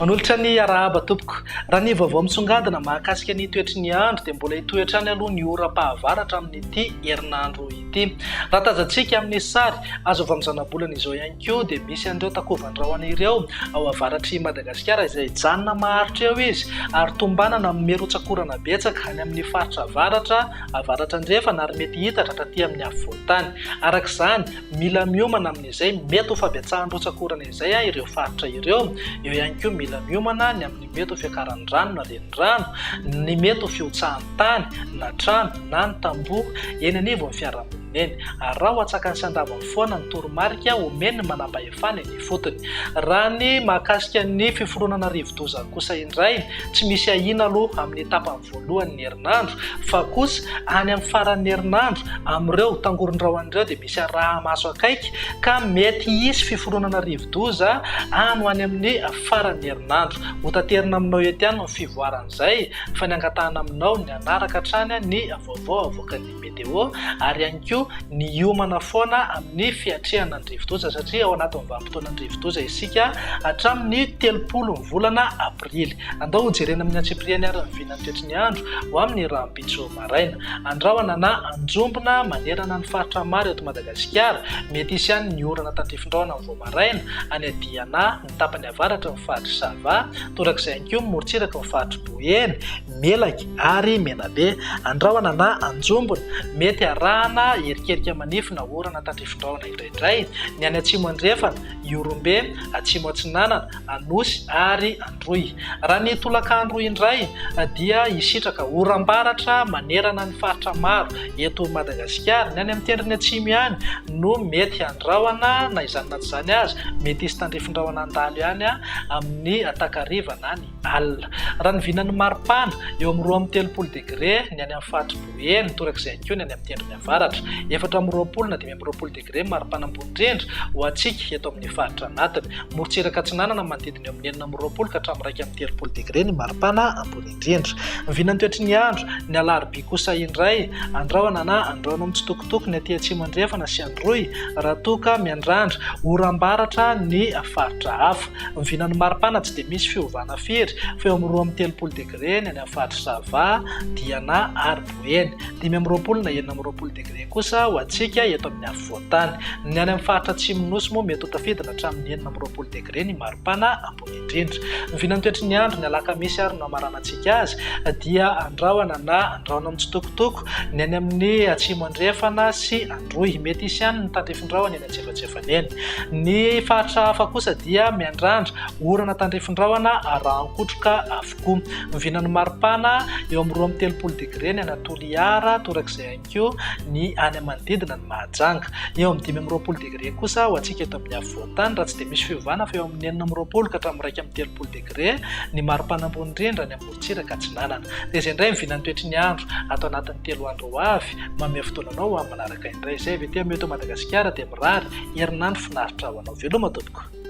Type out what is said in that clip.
Manolotra ny arahaba tompoko. Raha ny vaovao misongadina mahakasika ny toetry ny andro dia mbola hitoetra any aloha ny ora-pahavaratra amin'ity herinandro ity. Raha tazantsika amin'ny sary azo avy amin'ny zanabolana izao ihany koa dia misy an'ireo takovandrahona ireo ao avaratry Madagasikara izay janona maharitra eo izy ary tombanana mimerotsakorana betsaka any amin'ny faritra avaratra andrefana ary mety hita hatraty amin'ny afovoantany. Arak'izany mila miomana amin'izay mety ho fahabetsahan-rotsakorana izay ireo faritra ireo. Eo ihany koa mila miomana ny amin'ny mety ho fiakaran'ny rano na renirano, ny mety ho fiotsahan'ny tany na trano na ny tamboho eny anivo amin'ny fiarahamonina eny. Ary raha ho atsakany sy andavany foana ny toromarika omeny manam-pahefana eny fotony. Raha ny mahakasika ny fiforonana rivo-doza kosa indray tsy misy ahina aloha amin'ny etapany voalohan'ny herinandro fa kosa any amin'ny faran'ny herinandro amin'ireo tangoron-drahon'ireo dia misy raha maso akaiky ka mety hisy fiforonana rivo-doza any ho any amin'ny faran'ny herinandro. Hotaterina aminao eto ihany ny fivoaran'izay fa ny angatahana aminao ny anaraka hatrany ny vaovao avoakan'ny meteo ary ihany koa ny hiomana foana amin'ny fiatrehana ny rivo-doza satria ao anatin'ny vanim-potoanan'ny rivo-doza isika hatramin'ny 30 ny volana aprily. Andao hojerena amin'ny antsipriany ary ny vinany toetry ny andro ho amin'ny rahampitso maraina. Andrahona na anjombona manerana ny faritra maro eto Madagasikara mety hisy ihany ny orana tandrifin-drahona amin'ny voamaraina any Adiana ny tapany avaratra ny faritra Sava, torak'izay ihany koa morontsiraka ny faritra Boeny, Melaky ary Menabe. Andrahona na anjombona mety arahana erikerika manifina orana tandrifin-drahona indraindray ny any atsimo andrefana, Iorombe, atsimo atsinanana, Anosy ary Androy. Raha ny tolakandro indray dia hisitraka oram-baratra manerana ny faritra maro eto Madagasikara. Ny any amin'ny tendrony atsimo ihany no mety andrahona na izany na tsy izany azy mety hisy tandrifin-drahona andalo ihany amin'ny takariva na ny alina. Raha ny vinan'ny maripana eo amin'ny 2 degré ny any amin'ny faritra Boeny, torak'izay ihany koa ny any amin'ny tendrony avaratra, 4 na 5 degré maripana ambony indrindra ho antsika eto amin'ny faritra anatiny. Morontsiraka atsinanana manodidina eo amin'ny 4 ka hatramin'ny 30 degré ny maripana ambony indrindra. Ny vinan'ny toetry ny andro ny alarobia kosa indray andrahona na andrahona mitsitokotoko ny aty atsimo andrefana sy Androy raha toka miandrandra oram-baratra ny faritra hafa. Ny vinan'ny maripana tsy dia misy fiovana firy fa eo amin'ny 30 degré ny any amin'ny faritra Sava, Diana ary Boeny, 5 na 20 degré kosa ho antsika eto amin'ny afovoantany. Ny any amin'ny faritra atsimo nosy moa mety ho tafiditra hatramin'ny 20 degré ny maripana ambony indrindra. Ny vinan'ny toetry ny andro ny alakamisy ary no amaranantsika azy dia andrahona na andrahona mitsitokotoko ny any amin'ny atsimo andrefana sy Androy, mety hisy ihany ny tandrifin-drahona eny antsefatsefany eny. Ny faritra hafa kosa dia miandrandra orana tandrifin-drahona arahan-kotroka avokoa. Ny vinan'ny maripana eo amin'ny 30 degré ny any Toliara, torak'izay ihany koa ny any manodidina ny Mahajanga. Eo amin'ny 20 degré kosa ho antsika eto amin'ny afovoantany raha tsy dia misy fiovana fa eo amin'ny 20 ka hatramin'ny 30 degré ny maripana ambony indrindra ny amorontsiraka atsinanana. Dia izay indray mivinan'ny toetry ny andro ato anatin'ny 3 andro ho avy manome fotoananao amin'ny manaraka indray. Izay avy ety amin'ny eto Madagasikara dia mirary herinandro finaritra ho anao. Veloma tompoko.